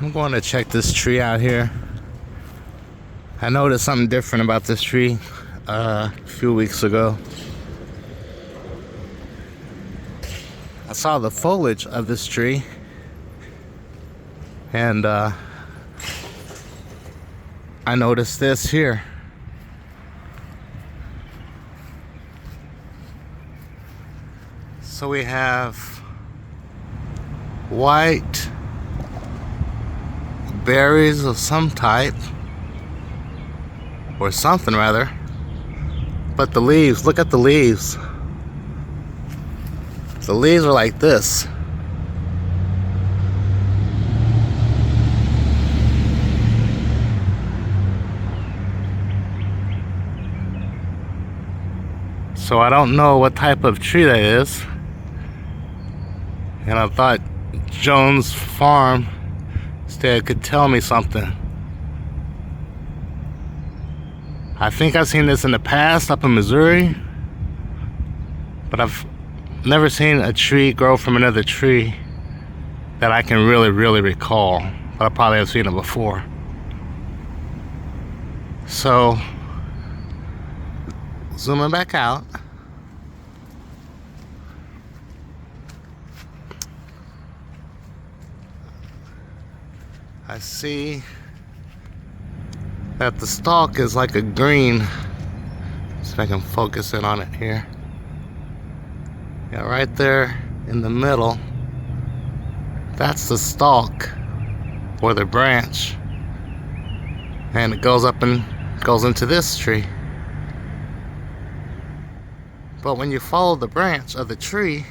I'm going to check this tree out here. I noticed something different about this tree a few weeks ago. I saw the foliage of this tree, and I noticed this here. So we have white berries of some type, or something rather, but the leaves, look at the leaves. The leaves are like this. So I don't know what type of tree that is, and I thought Jones Farm instead could tell me something. I think I've seen this in the past up in Missouri, but I've never seen a tree grow from another tree that I can really recall, but I probably have seen it before. So, zooming back out, I see that the stalk is like a green. See if I can focus in on it here. Yeah, right there in the middle, that's the stalk or the branch, and it goes up and goes into this tree. But when you follow the branch of the tree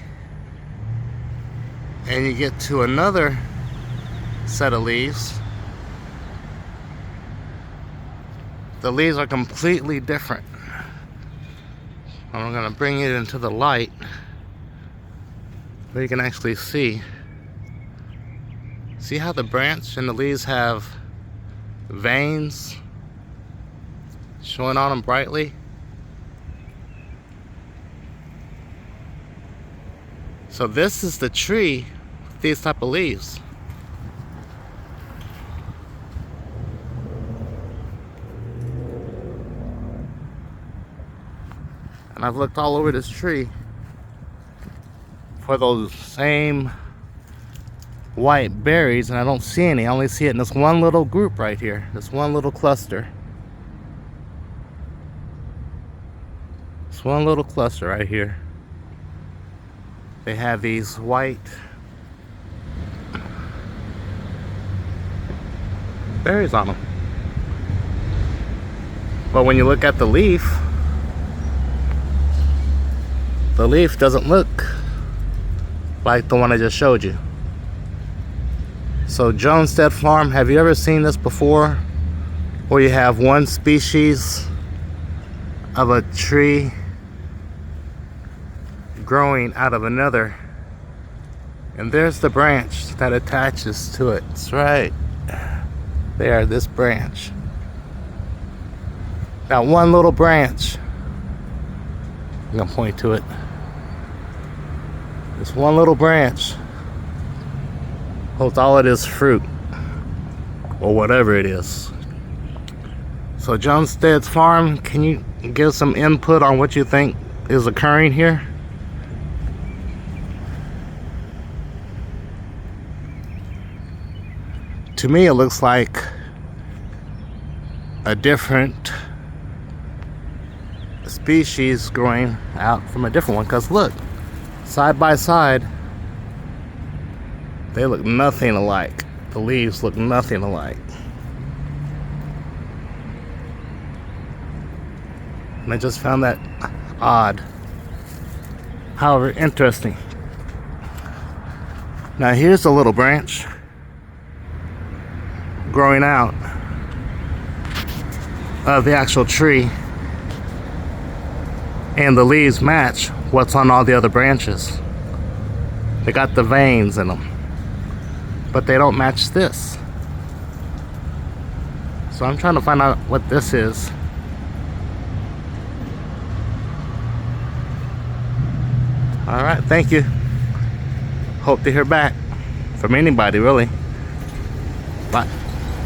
and you get to another set of leaves, the leaves are completely different. I'm gonna bring it into the light where you can actually see. See how the branch and the leaves have veins showing on them brightly? So this is the tree with these type of leaves. And I've looked all over this tree for those same white berries, and I don't see any. I only see it in this one little group right here, this one little cluster. This one little cluster right here. They have these white berries on them. But when you look at the leaf doesn't look like the one I just showed you. So Jonestead Farm, have you ever seen this before? Where you have one species of a tree growing out of another, and there's the branch that attaches to it. It's right there, this branch. That one little branch, I'm gonna point to it. This one little branch holds all of this fruit, or whatever it is. So Jonestead's Farm, can you give some input on what you think is occurring here? To me, it looks like a different species growing out from a different one, because look, side by side, they look nothing alike. The leaves look nothing alike. And I just found that odd. However, interesting. Now here's a little branch growing out of the actual tree, and the leaves match what's on all the other branches. They got the veins in them, but they don't match this. So I'm trying to find out what this is. All right, thank you. Hope to hear back from anybody, really. Bye.